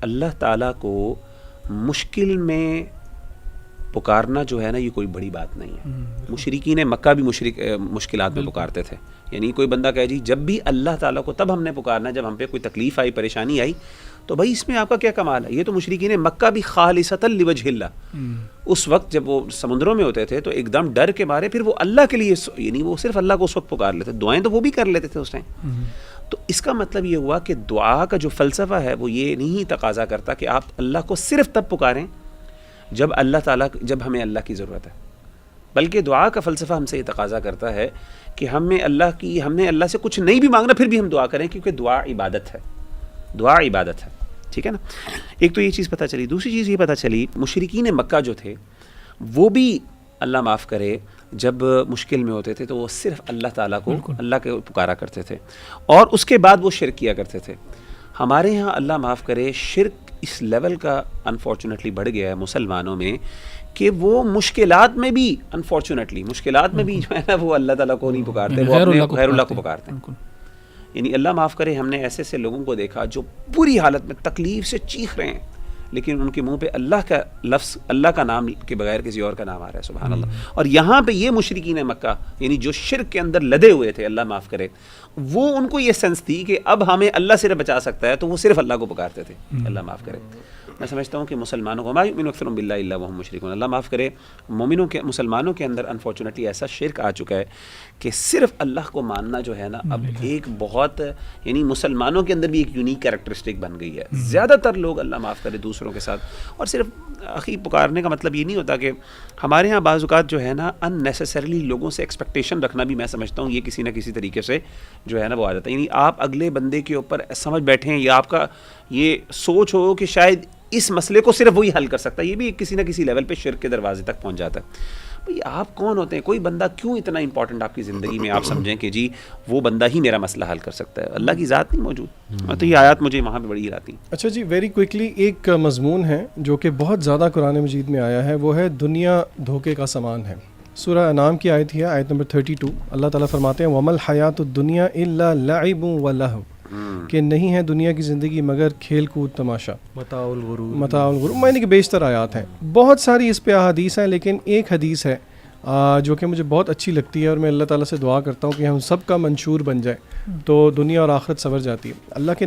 اللہ تعالیٰ کو مشکل میں پکارنا جو ہے نا یہ کوئی بڑی بات نہیں ہے. مشرکین مکہ بھی مشکلات میں پکارتے تھے. یعنی کوئی بندہ کہے جی جب بھی اللہ تعالیٰ کو تب ہم نے پکارنا جب ہم پہ کوئی تکلیف آئی, پریشانی آئی, تو بھائی اس میں آپ کا کیا کمال ہے. یہ تو مشرکین مکہ بھی خالصۃ لوجہ اللہ, اس وقت جب وہ سمندروں میں ہوتے تھے تو ایک دم ڈر کے مارے پھر وہ اللہ کے لیے, یعنی وہ صرف اللہ کو اس وقت پکار لیتے, دعائیں تو وہ بھی کر لیتے تھے اس ٹائم. تو اس کا مطلب یہ ہوا کہ دعا کا جو فلسفہ ہے وہ یہ نہیں تقاضا کرتا کہ آپ اللہ کو صرف تب پکاریں جب ہمیں اللہ کی ضرورت ہے, بلکہ دعا کا فلسفہ ہم سے یہ تقاضا کرتا ہے کہ ہم نے اللہ سے کچھ نہیں بھی مانگنا پھر بھی ہم دعا کریں, کیونکہ دعا عبادت ہے. دعا عبادت ہے, ٹھیک ہے نا. ایک تو یہ چیز پتہ چلی. دوسری چیز یہ پتہ چلی مشرکین مکہ جو تھے وہ بھی اللہ معاف کرے جب مشکل میں ہوتے تھے تو وہ صرف اللہ تعالیٰ کو اللہ کے پکارا کرتے تھے, اور اس کے بعد وہ شرک کیا کرتے تھے. ہمارے ہاں اللہ معاف کرے شرک اس لیول کا انفارچونیٹلی بڑھ گیا ہے مسلمانوں میں کہ وہ مشکلات میں بھی مشکلات میں بھی جو ہے نا وہ اللہ تعالیٰ کو نہیں پکارتے, وہ اپنے غیر اللہ کو پکارتے ہیں. یعنی اللہ معاف کرے ہم نے ایسے لوگوں کو دیکھا جو بری حالت میں تکلیف سے چیخ رہے ہیں, لیکن ان کے منہ پہ اللہ کا لفظ, اللہ کا نام کے بغیر کسی اور کا نام آ رہا ہے, سبحان اللہ. اور یہاں پہ یہ مشرکین مکہ یعنی جو شرک کے اندر لدے ہوئے تھے, اللہ معاف کرے, وہ ان کو یہ سینس تھی کہ اب ہمیں اللہ صرف بچا سکتا ہے, تو وہ صرف اللہ کو پکارتے تھے. اللہ معاف کرے. میں سمجھتا ہوں کہ مسلمانوں کو ما یؤمن اکثرهم باللہ الا وهم مشرکون, اللہ معاف کرے, مسلمانوں کے اندر انفارچونیٹلی ایسا شرک آ چکا ہے کہ صرف اللہ کو ماننا جو ہے نا اب ایک بہت, یعنی مسلمانوں کے اندر بھی ایک یونیک کیریکٹرسٹک بن گئی ہے. زیادہ تر لوگ اللہ معاف کرے دوسروں کے ساتھ, اور صرف اخی پکارنے کا مطلب یہ نہیں ہوتا کہ ہمارے ہاں بعض اوقات جو ہے نا ان نیسسریلی لوگوں سے ایکسپیکٹیشن رکھنا بھی میں سمجھتا ہوں یہ کسی نہ کسی طریقے سے جو ہے نا وہ آ جاتا ہے. یعنی آپ اگلے بندے کے اوپر سمجھ بیٹھیں یا آپ کا یہ سوچ ہو کہ شاید اس مسئلے کو صرف وہی حل کر سکتا ہے, یہ بھی کسی نہ کسی لیول پہ شرک کے دروازے تک پہنچ جاتا ہے. بھئی آپ کون ہوتے ہیں, کوئی بندہ کیوں اتنا امپورٹنٹ آپ کی زندگی میں آپ سمجھیں کہ جی وہ بندہ ہی میرا مسئلہ حل کر سکتا ہے, اللہ کی ذات نہیں موجود. تو یہ آیات مجھے وہاں پہ بڑی آتی ہیں. اچھا جی, ویری کوئکلی ایک مضمون ہے جو کہ بہت زیادہ قرآن مجید میں آیا ہے, وہ ہے دنیا دھوکے کا سامان ہے. سورہ انعام کی آیت ہے, آیت نمبر 32. اللہ تعالیٰ فرماتے ہیں وَمَا الْحَيَاةُ الدُّنْيَا إِلَّا لَعِبٌ وَلَهْوٌ, کہ نہیں ہے دنیا کی زندگی مگر کھیل کود تماشا, متاع الغرور. یعنی کہ بیشتر آیات ہیں, بہت ساری اس پہ احادیث ہیں, لیکن ایک حدیث ہے جو کہ مجھے بہت اچھی لگتی ہے, اور میں اللہ تعالیٰ سے دعا کرتا ہوں کہ ہم سب کا منشور بن جائے تو دنیا اور آخرت سنور جاتی ہے. اللہ کے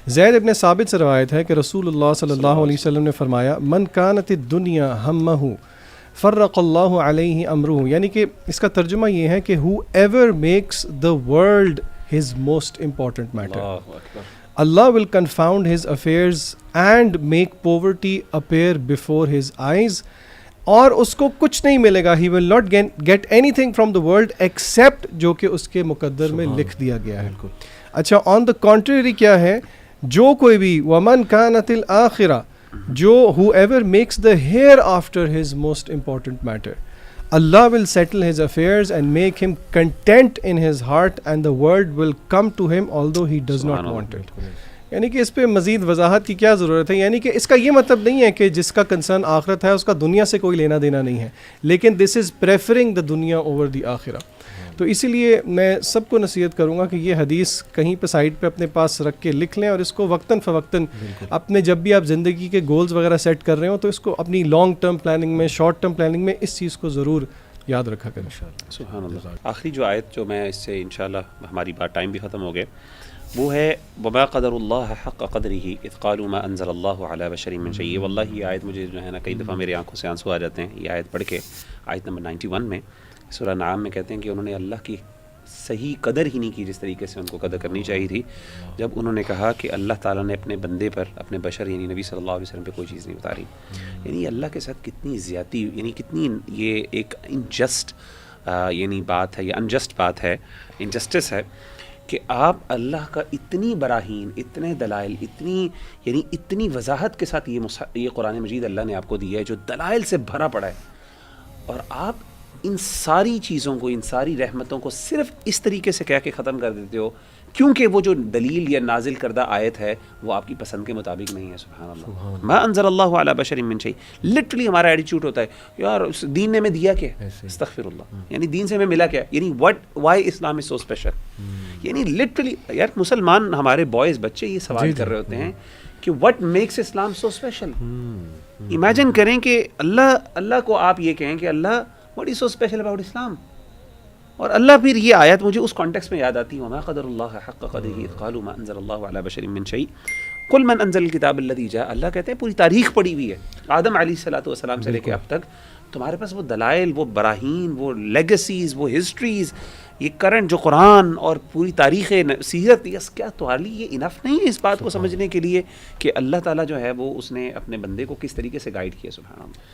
زید ابن ثابت سے روایت ہے کہ رسول اللہ صلی اللہ علیہ وسلم نے فرمایا من کانت الدنیا ہمہ فرق اللہ علیہ امرہ, یعنی کہ اس کا ترجمہ یہ ہے کہ whoever makes the world his most important matter, Allah will confound his affairs and make poverty appear before his eyes, اور اس کو کچھ نہیں ملے گا, he will not get anything from the world except جو کہ اس کے مقدر میں لکھ دیا گیا ہے. اچھا, on the contrary کیا ہے, جو کوئی بھی وَمَنْ كَانَتِ الْآخِرَةِ, جو whoever makes the hereafter his most important matter, Allah will settle his affairs and make him content in his heart and the world will come to him although he does not want it. یعنی کہ اس پہ مزید وضاحت کی کیا ضرورت ہے. یعنی کہ اس کا یہ مطلب نہیں ہے کہ جس کا کنسرن آخرت ہے اس کا دنیا سے کوئی لینا دینا نہیں ہے, لیکن دس از پریفرنگ دا دنیا اوور دی آخرہ. تو اسی لیے میں سب کو نصیحت کروں گا کہ یہ حدیث کہیں پہ سائڈ پہ اپنے پاس رکھ کے لکھ لیں, اور اس کو وقتاً فوقتاً اپنے جب بھی آپ زندگی کے گولز وغیرہ سیٹ کر رہے ہو تو اس کو اپنی لانگ ٹرم پلاننگ میں, شارٹ ٹرم پلاننگ میں اس چیز کو ضرور یاد رکھا کریں. سبحان اللہ. آخری جو آیت جو میں اس سے انشاءاللہ ہماری بات ٹائم بھی ختم ہو گئے, وہ ہے وما قدر اللہ حق قدرہ اذ قالوا ما انزل اللہ علی بشر من شیء. واللہ یہ آیت مجھے جو ہے نا کئی دفعہ میری آنکھوں سے آنسو آ جاتے ہیں یہ آیت پڑھ کے. آیت نمبر 91 میں سورہ انعام میں کہتے ہیں کہ انہوں نے اللہ کی صحیح قدر ہی نہیں کی جس طریقے سے ان کو قدر کرنی چاہیے تھی, جب انہوں نے کہا کہ اللہ تعالیٰ نے اپنے بندے پر, اپنے بشر یعنی نبی صلی اللہ علیہ وسلم پہ کوئی چیز نہیں اتاری. یعنی اللہ کے ساتھ کتنی زیادتی, یعنی کتنی یہ ایک انجسٹ یعنی بات ہے, یہ انجسٹ بات ہے, انجسٹس ہے کہ آپ اللہ کا اتنی براہین, اتنے دلائل, اتنی وضاحت کے ساتھ یہ قرآن مجید اللہ نے آپ کو دیا ہے جو دلائل سے بھرا پڑا ہے, اور آپ ان ساری چیزوں کو, ان ساری رحمتوں کو صرف اس طریقے سے کہہ کے ختم کر دیتے ہو کیونکہ وہ جو دلیل یا نازل کردہ آیت ہے وہ آپ کی پسند کے مطابق نہیں ہے. سبحان اللہ. ما انزل اللہ علی بشر من شیء. لٹرلی ہمارا ایٹیٹیوڈ ہوتا ہے یار دین نے میں دیا کیا, استغفر اللہ, یعنی دین سے میں ملا کیا, یعنی وائی اسلام از سو اسپیشل. یعنی لٹرلی یار مسلمان ہمارے بوائز بچے یہ سوال کر رہے ہوتے ہیں کہ what makes Islam so special. Imagine کریں کہ اللہ کو آپ یہ کہیں کہ اللہ what is so special about Islam. اور اللہ پھر یہ آیت مجھے اس کانٹیکسٹ میں یاد آتی ہے وما قدر اللہ حق قدرہ اذ قالوا ما انزل اللہ علی بشر من شیء قل من انزل الکتاب الذی جاء. اللہ کہتے ہیں پوری تاریخ پڑی ہوئی ہے آدم علیہ الصلوۃ والسلام سے لے کے اب تک. تمہارے پاس وہ دلائل، وہ براہین، وہ لیگسیز، وہ ہسٹریز، یہ کرنٹ جو قرآن اور پوری تاریخ سیرت، کیا تمہارے لیے یہ انف نہیں ہے اس بات کو سمجھنے کے لیے کہ اللہ تعالیٰ جو ہے وہ اس نے اپنے بندے کو کس طریقے سے گائیڈ کیا. سبحان اللہ.